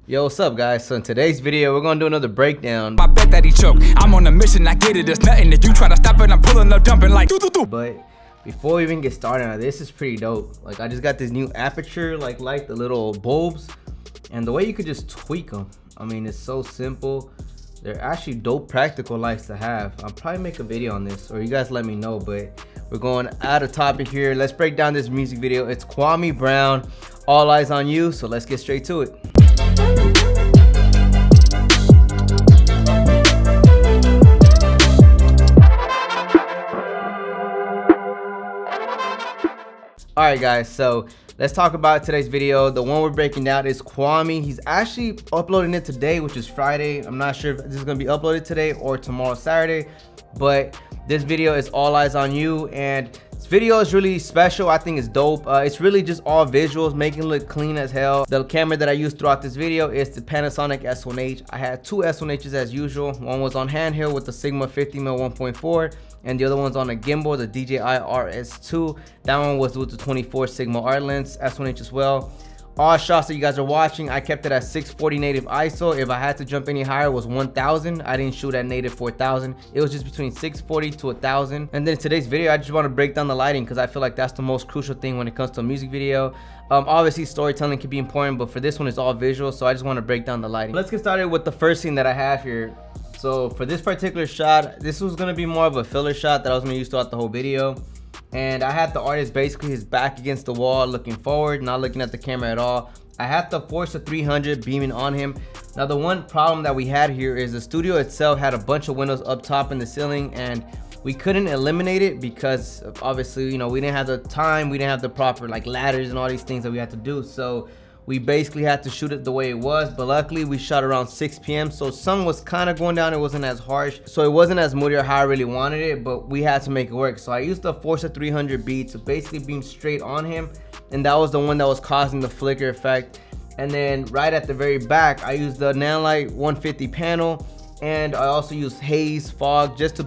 Yo, what's up guys? So in today's video we're gonna do another breakdown. I bet that he choked. I'm on a mission, I get it. There's nothing that you try to stop it. I'm pulling up, dumping like do. But before we even get started, this is pretty dope. Like I just got this new aperture like the little bulbs, and the way you could just tweak them. I mean, it's so simple. They're actually dope practical lights to have. I'll probably make a video on this, or you guys let me know. But we're going out of topic here. Let's break down this music video. It's Kwame Brown, All Eyes on You. So let's get straight to it. Alright guys, so let's talk about today's video. The one we're breaking down is Kwame. He's actually uploading it today, which is Friday. I'm not sure if this is going to be uploaded today or tomorrow, Saturday, but this video is All Eyes on You, and this video is really special. I think it's dope. It's really just all visuals, making it look clean as hell. The camera that I used throughout this video is the Panasonic S1H. I had two S1Hs as usual. One was on handheld with the Sigma 50mm 1.4, and the other one's on a gimbal, the DJI RS2. That one was with the 24 Sigma art lens, S1H as well. All shots that you guys are watching, I kept it at 640 native ISO. If I had to jump any higher, it was 1000. I didn't shoot at native 4000. It was just between 640 to 1000. And then in today's video, I just want to break down the lighting because I feel like that's the most crucial thing when it comes to a music video. Obviously storytelling can be important, but for this one it's all visual, so I just want to break down the lighting. Let's get started with the first scene that I have here. So for this particular shot, this was going to be more of a filler shot that I was going to use throughout the whole video. And I had the artist basically his back against the wall, looking forward, not looking at the camera at all. I had the Force of 300 beaming on him. Now the one problem that we had here is the studio itself had a bunch of windows up top in the ceiling, and we couldn't eliminate it because obviously, you know, we didn't have the time, we didn't have the proper like ladders and all these things that we had to do. So we basically had to shoot it the way it was, but luckily we shot around 6 p.m. so sun was kind of going down. It wasn't as harsh, so it wasn't as moody or how I really wanted it, but we had to make it work. So I used the Force of 300 bead to basically beam straight on him, and that was the one that was causing the flicker effect. And then right at the very back, I used the Nanlite 150 panel, and I also used haze fog just to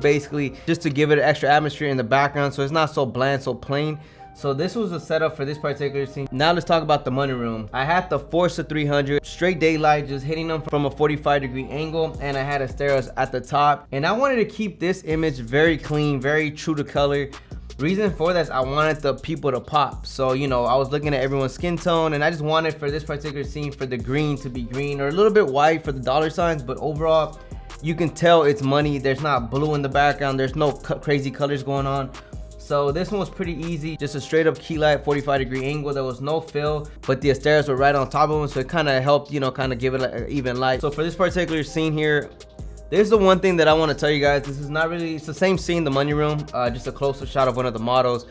give it an extra atmosphere in the background, so it's not so bland, so plain. So this was the setup for this particular scene. Now let's talk about the money room. I had the Force of 300 straight daylight, just hitting them from a 45-degree angle, and I had Asteras at the top, and I wanted to keep this image very clean, very true to color. Reason for that is I wanted the people to pop. So, you know, I was looking at everyone's skin tone, and I just wanted for this particular scene for the green to be green or a little bit white for the dollar signs, but overall you can tell it's money. There's not blue in the background, there's no crazy colors going on. So this one was pretty easy, just a straight up key light 45-degree angle. There was no fill, but the Asteras were right on top of them, so it kind of helped, you know, kind of give it an even light. So for this particular scene here, there's the one thing that I want to tell you guys. This is not really, it's the same scene, the money room, just a closer shot of one of the models.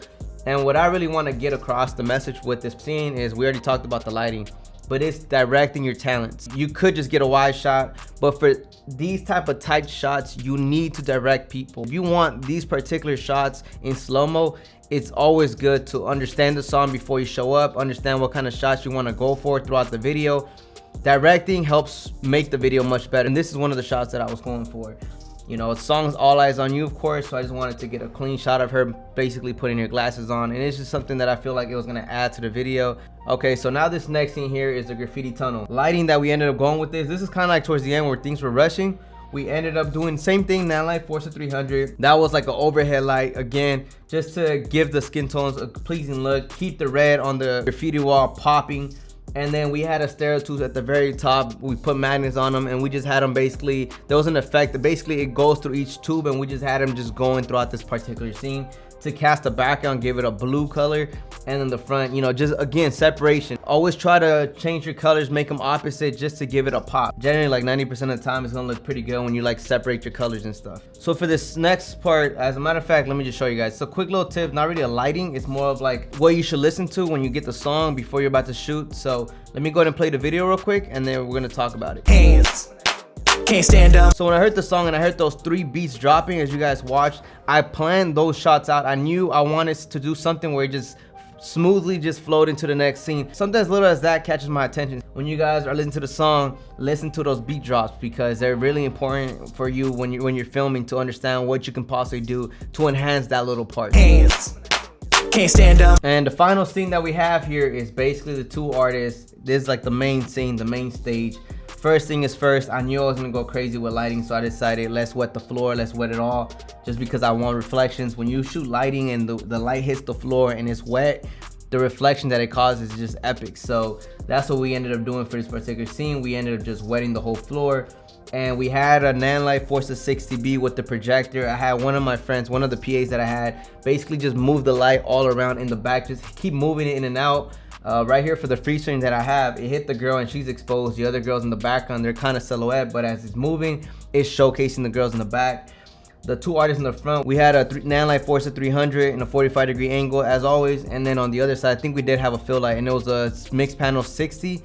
And what I really want to get across the message with this scene is, we already talked about the lighting, but it's directing your talents. You could just get a wide shot, but for these type of tight shots, you need to direct people. If you want these particular shots in slow-mo, it's always good to understand the song before you show up, understand what kind of shots you want to go for throughout the video. Directing helps make the video much better, and this is one of the shots that I was going for. You know, the song's All Eyes on You, of course, so I just wanted to get a clean shot of her basically putting her glasses on, and it's just something that I feel like it was going to add to the video. Okay, so now this next scene here is the graffiti tunnel. Lighting that we ended up going with this is kind of like towards the end where things were rushing. We ended up doing the same thing, Nanlite Force of 300. That was like an overhead light, again, just to give the skin tones a pleasing look, keep the red on the graffiti wall popping. And then we had Asteras tools at the very top. We put magnets on them, and we just had them basically, there was an effect that basically it goes through each tube, and we just had them just going throughout this particular scene to cast the background, give it a blue color. And then the front, you know, just again, separation. Always try to change your colors, make them opposite, just to give it a pop. Generally like 90% of the time it's gonna look pretty good when you like separate your colors and stuff. So for this next part, as a matter of fact, let me just show you guys. So quick little tip, not really a lighting, it's more of like what you should listen to when you get the song before you're about to shoot. So let me go ahead and play the video real quick, and then we're gonna talk about it. Hands. Can't stand up. So when I heard the song and I heard those 3 beats dropping as you guys watched, I planned those shots out. I knew I wanted to do something where it just smoothly just flowed into the next scene. Something as little as that catches my attention. When you guys are listening to the song, listen to those beat drops, because they're really important for you when you're filming, to understand what you can possibly do to enhance that little part. Hands. Can't stand up. And the final scene that we have here is basically the two artists. This is like the main scene, the main stage. first thing is first, I knew I was gonna go crazy with lighting, so I decided let's wet the floor, let's wet it all, just because I want reflections. When you shoot lighting and the light hits the floor and it's wet, the reflection that it causes is just epic. So that's what we ended up doing for this particular scene. We ended up just wetting the whole floor. And we had a Nanlite Forza 60B with the projector. I had one of my friends, one of the PAs that I had, basically just move the light all around in the back, just keep moving it in and out. Right here for the freeze frame that I have, it hit the girl and she's exposed. The other girls in the background, they're kind of silhouette, but as it's moving, it's showcasing the girls in the back. The two artists in the front, we had a Nanlite Forza 300 in a 45-degree angle as always, and then on the other side, I think we did have a fill light, and it was a mixed panel 60.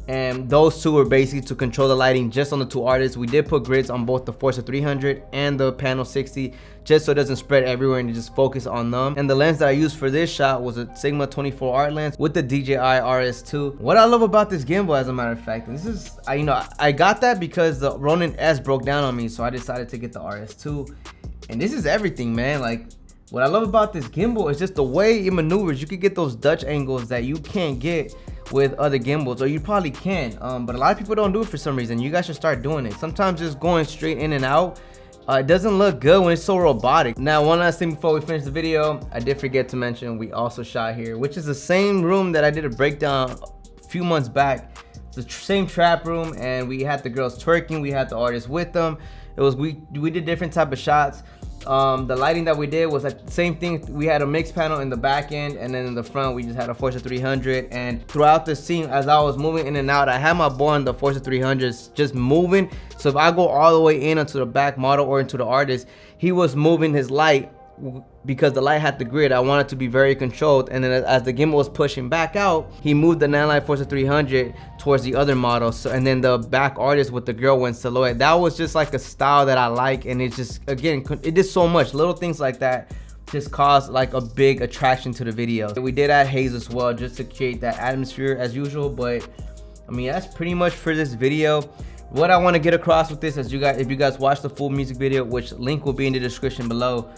And those two were basically to control the lighting just on the two artists. We did put grids on both the Forza 300 and the panel 60 just so it doesn't spread everywhere and just focus on them. And the lens that I used for this shot was a Sigma 24 art lens with the DJI RS2. What I love about this gimbal, as a matter of fact, and this is, I got that because the Ronin S broke down on me, so I decided to get the RS2. And this is everything, man. Like, what I love about this gimbal is just the way it maneuvers. You could get those Dutch angles that you can't get with other gimbals, or you probably can, but a lot of people don't do it for some reason. You guys should start doing it. Sometimes just going straight in and out, it doesn't look good when it's so robotic. Now, one last thing before we finish the video, I did forget to mention we also shot here, which is the same room that I did a breakdown a few months back. It's the same trap room, and we had the girls twerking, we had the artists with them. It was we did different type of shots. The lighting that we did was the same thing. We had a mixed panel in the back end, and then in the front we just had a Forza 300. And throughout the scene, as I was moving in and out, I had my boy on the Forza 300s just moving. So if I go all the way in onto the back model or into the artist, he was moving his light because the light had the grid. I wanted to be very controlled, and then as the gimbal was pushing back out, he moved the Nanlite Forza 300 towards the other model. So, and then the back artist with the girl went silhouette. That was just like a style that I like, and it just, again, it did so much. Little things like that just caused like a big attraction to the video. We did add haze as well just to create that atmosphere as usual, but I mean, that's pretty much for this video. What I want to get across with this is, if you guys watch the full music video, which link will be in the description below,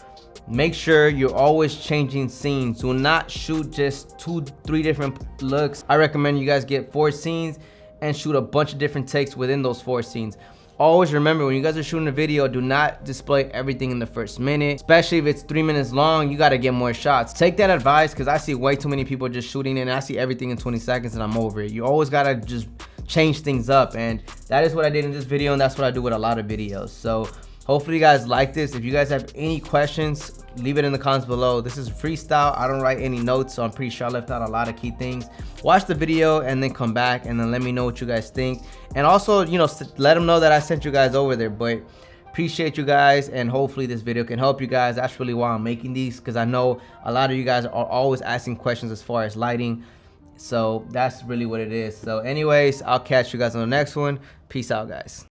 make sure you're always changing scenes. Do not shoot just 2-3 different looks. I recommend you guys get 4 scenes and shoot a bunch of different takes within those 4 scenes. Always remember, when you guys are shooting a video, do not display everything in the first minute, especially if it's 3 minutes long. You got to get more shots. Take that advice, because I see way too many people just shooting and I see everything in 20 seconds and I'm over it. You always got to just change things up, and that is what I did in this video, and that's what I do with a lot of videos. So hopefully you guys like this. If you guys have any questions, leave it in the comments below. This is freestyle. I don't write any notes, so I'm pretty sure I left out a lot of key things. Watch the video and then come back and then let me know what you guys think. And also, you know, let them know that I sent you guys over there. But appreciate you guys, and hopefully this video can help you guys. That's really why I'm making these, because I know a lot of you guys are always asking questions as far as lighting. So that's really what it is. So anyways, I'll catch you guys on the next one. Peace out, guys.